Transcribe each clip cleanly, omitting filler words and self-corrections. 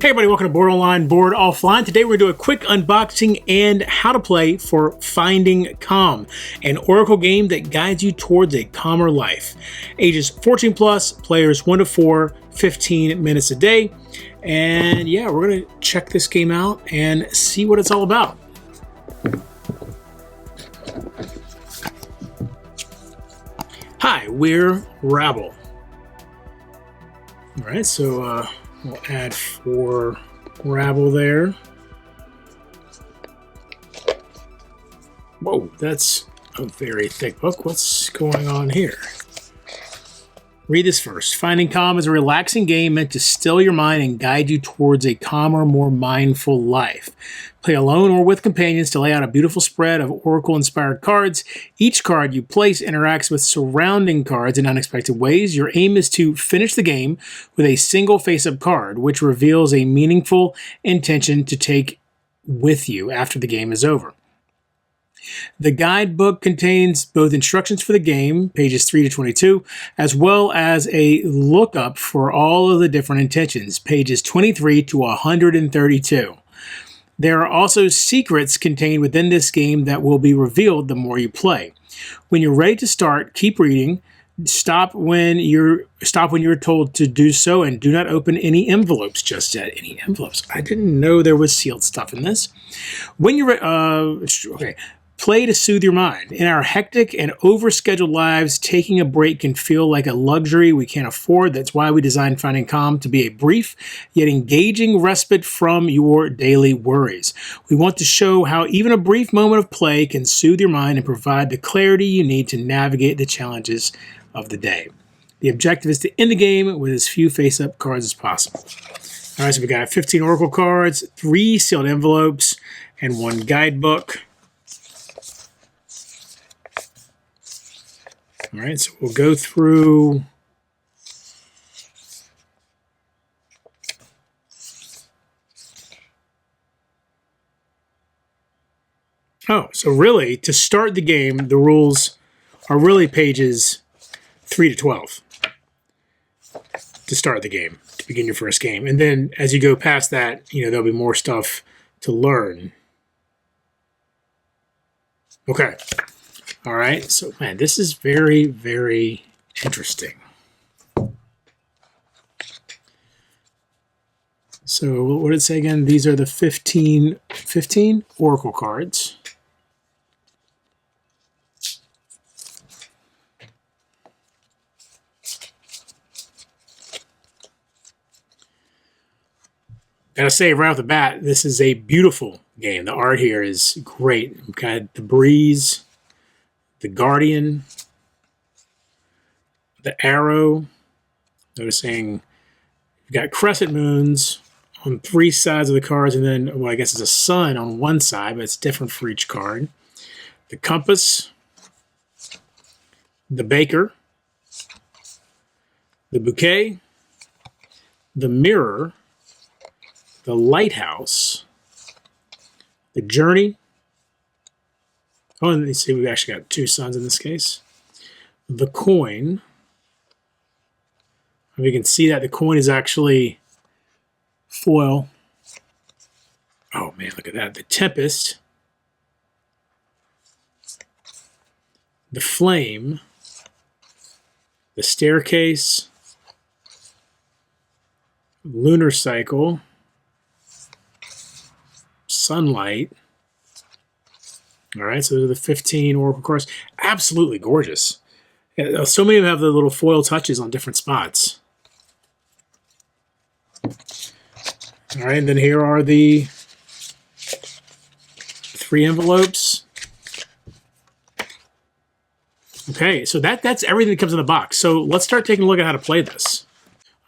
Hey everybody, welcome to Board Online, Board Offline. Today we're going to do a quick unboxing and how to play for Finding Calm, an Oracle game that guides you towards a calmer life. Ages 14 plus, players 1 to 4, 15 minutes a day. And yeah, we're going to check this game out and see what it's all about. Hi, we're Rabble. All right, so we'll add 4 Rabble there. Whoa, that's a very thick book. What's going on here? Read this first. Finding Calm is a relaxing game meant to still your mind and guide you towards a calmer, more mindful life. Play alone or with companions to lay out a beautiful spread of Oracle-inspired cards. Each card you place interacts with surrounding cards in unexpected ways. Your aim is to finish the game with a single face-up card, which reveals a meaningful intention to take with you after the game is over. The guidebook contains both instructions for the game, pages 3 to 22, as well as a lookup for all of the different intentions, pages 23 to 132. There are also secrets contained within this game that will be revealed the more you play. When you're ready to start, keep reading. Stop when you're told to do so, and do not open any envelopes just yet. Any envelopes? I didn't know there was sealed stuff in this. When you're okay. Play to soothe your mind. In our hectic and overscheduled lives, taking a break can feel like a luxury we can't afford. That's why we designed Finding Calm to be a brief yet engaging respite from your daily worries. We want to show how even a brief moment of play can soothe your mind and provide the clarity you need to navigate the challenges of the day. The objective is to end the game with as few face-up cards as possible. All right, so we got 15 Oracle cards, 3 sealed envelopes, and 1 guidebook. All right, so we'll go through so really, to start the game, the rules are really pages 3 to 12 to start the game, to begin your first game. And then as you go past that, there'll be more stuff to learn. Okay. All right, so man, this is very, very interesting. So what did it say again? These are the 15 Oracle cards. Gotta say right off the bat, this is a beautiful game. The art here is great. We've got the breeze, the Guardian, the arrow. Noticing you've got crescent moons on 3 sides of the cards, and then, well, I guess it's a sun on one side, but it's different for each card. The compass, the baker, the bouquet, the mirror, the lighthouse, the journey. Oh, and you see, we've actually got 2 suns in this case. The coin. And we can see that the coin is actually foil. Oh man, look at that. The tempest. The flame. The staircase. Lunar cycle. Sunlight. All right, so those are the 15 Oracle cards. Absolutely gorgeous. Yeah, so many of them have the little foil touches on different spots. All right, and then here are the 3 envelopes. Okay, so that's everything that comes in the box. So let's start taking a look at how to play this.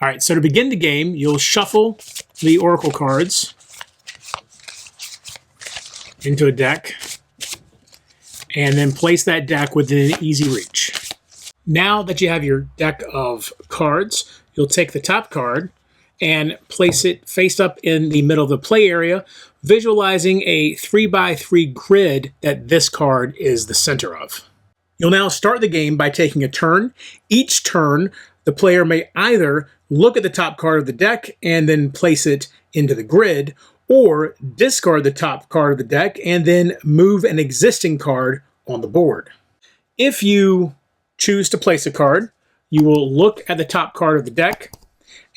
All right, so to begin the game, you'll shuffle the Oracle cards into a deck, and then place that deck within easy reach. Now that you have your deck of cards, you'll take the top card and place it face up in the middle of the play area, visualizing a 3x3 grid that this card is the center of. You'll now start the game by taking a turn. Each turn, the player may either look at the top card of the deck and then place it into the grid, or discard the top card of the deck and then move an existing card on the board. If you choose to place a card, you will look at the top card of the deck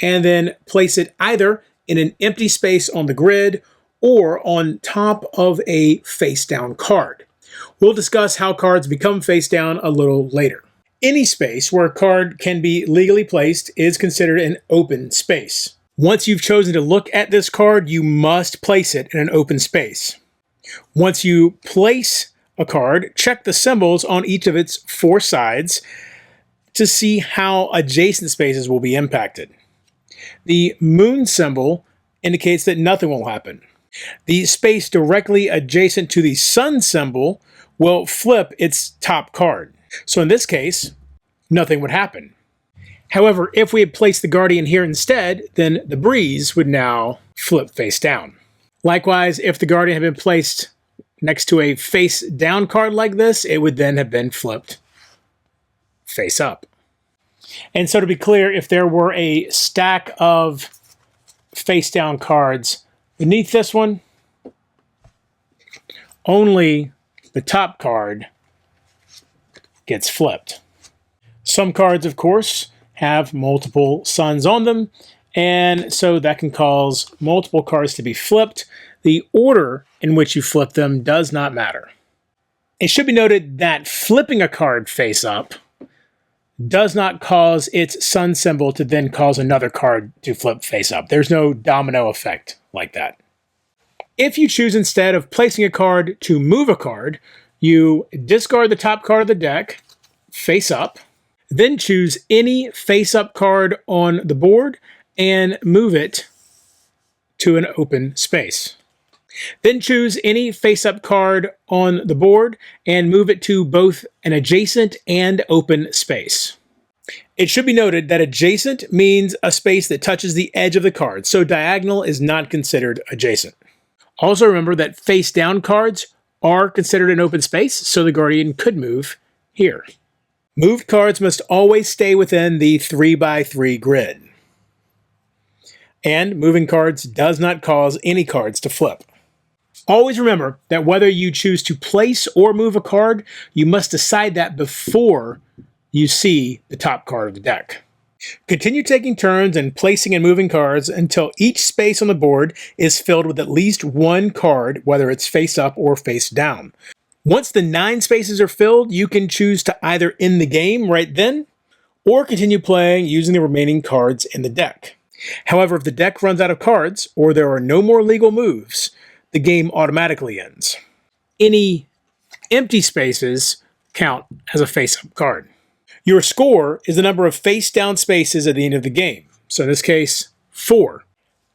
and then place it either in an empty space on the grid or on top of a face-down card. We'll discuss how cards become face-down a little later. Any space where a card can be legally placed is considered an open space. Once you've chosen to look at this card, you must place it in an open space. Once you place a card, check the symbols on each of its 4 sides to see how adjacent spaces will be impacted. The moon symbol indicates that nothing will happen. The space directly adjacent to the sun symbol will flip its top card. So in this case, nothing would happen. However, if we had placed the Guardian here instead, then the breeze would now flip face down. Likewise, if the Guardian had been placed next to a face down card like this, it would then have been flipped face up. And so to be clear, if there were a stack of face down cards beneath this one, only the top card gets flipped. Some cards, of course, have multiple suns on them, and so that can cause multiple cards to be flipped. The order in which you flip them does not matter. It should be noted that flipping a card face up does not cause its sun symbol to then cause another card to flip face up. There's no domino effect like that. If you choose instead of placing a card to move a card, you discard the top card of the deck, face up, then choose any face-up card on the board and move it to an open space. Then choose any face-up card on the board and move it to both an adjacent and open space. It should be noted that adjacent means a space that touches the edge of the card, so diagonal is not considered adjacent. Also remember that face-down cards are considered an open space, so the Guardian could move here. Moved cards must always stay within the 3x3 grid. And moving cards does not cause any cards to flip. Always remember that whether you choose to place or move a card, you must decide that before you see the top card of the deck. Continue taking turns and placing and moving cards until each space on the board is filled with at least one card, whether it's face up or face down. Once the 9 spaces are filled, you can choose to either end the game right then, or continue playing using the remaining cards in the deck. However, if the deck runs out of cards, or there are no more legal moves, the game automatically ends. Any empty spaces count as a face-up card. Your score is the number of face-down spaces at the end of the game. So in this case, 4.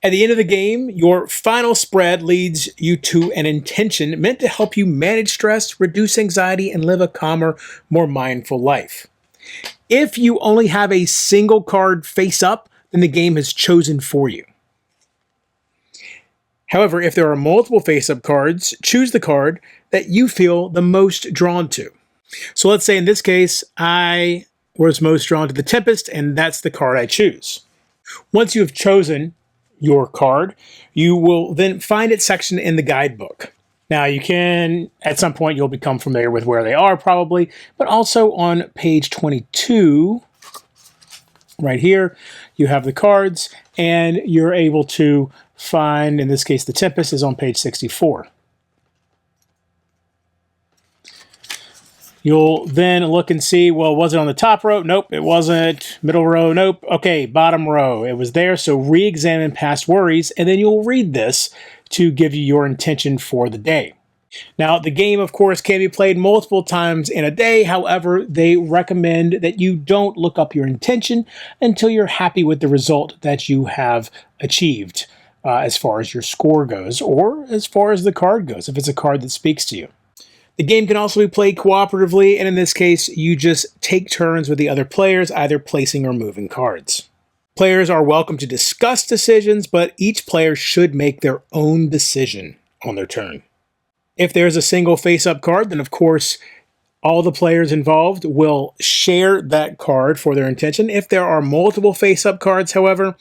At the end of the game, your final spread leads you to an intention meant to help you manage stress, reduce anxiety, and live a calmer, more mindful life. If you only have a single card face up, then the game has chosen for you. However, if there are multiple face-up cards, choose the card that you feel the most drawn to. So let's say in this case, I was most drawn to the Tempest, and that's the card I choose. Once you have chosen your card, you will then find its section in the guidebook. Now you can, at some point you'll become familiar with where they are probably, but also on page 22, right here, you have the cards and you're able to find, in this case, the Tempest is on page 64. You'll then look and see, well, was it on the top row? Nope, it wasn't. Middle row? Nope. Okay, bottom row. It was there, so re-examine past worries, and then you'll read this to give you your intention for the day. Now, the game, of course, can be played multiple times in a day. However, they recommend that you don't look up your intention until you're happy with the result that you have achieved as far as your score goes, or as far as the card goes, if it's a card that speaks to you. The game can also be played cooperatively, and in this case, you just take turns with the other players, either placing or moving cards. Players are welcome to discuss decisions, but each player should make their own decision on their turn. If there's a single face-up card, then of course, All the players involved will share that card for their intention. If there are multiple face-up cards, however,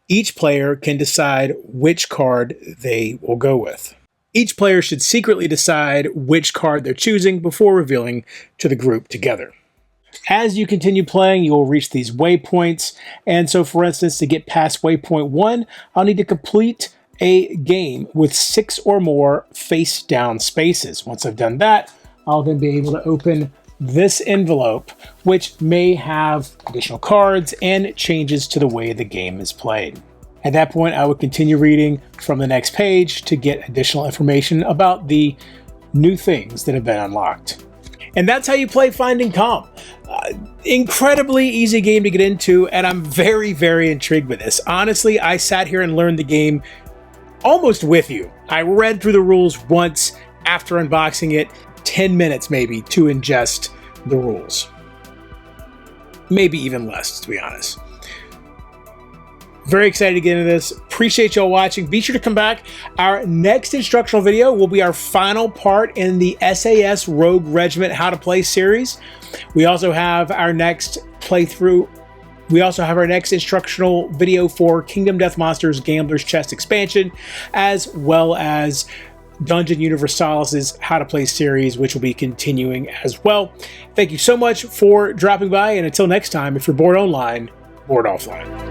each player can decide which card they will go with. Each player should secretly decide which card they're choosing before revealing to the group together. As you continue playing, you will reach these waypoints. And so, for instance, to get past waypoint 1, I'll need to complete a game with 6 or more face-down spaces. Once I've done that, I'll then be able to open this envelope, which may have additional cards and changes to the way the game is played. At that point, I would continue reading from the next page to get additional information about the new things that have been unlocked. And that's how you play Finding Calm. Incredibly easy game to get into, and I'm very, very intrigued with this. Honestly, I sat here and learned the game almost with you. I read through the rules once after unboxing it, 10 minutes maybe to ingest the rules. Maybe even less, to be honest. Very excited to get into this. Appreciate y'all watching. Be sure to come back. Our next instructional video will be our final part in the SAS Rogue Regiment How to Play series. We also have our next playthrough. We also have our next instructional video for Kingdom Death Monsters Gambler's Chest expansion, as well as Dungeon Universalis' How to Play series, which will be continuing as well. Thank you so much for dropping by, and until next time, if you're bored online, bored offline.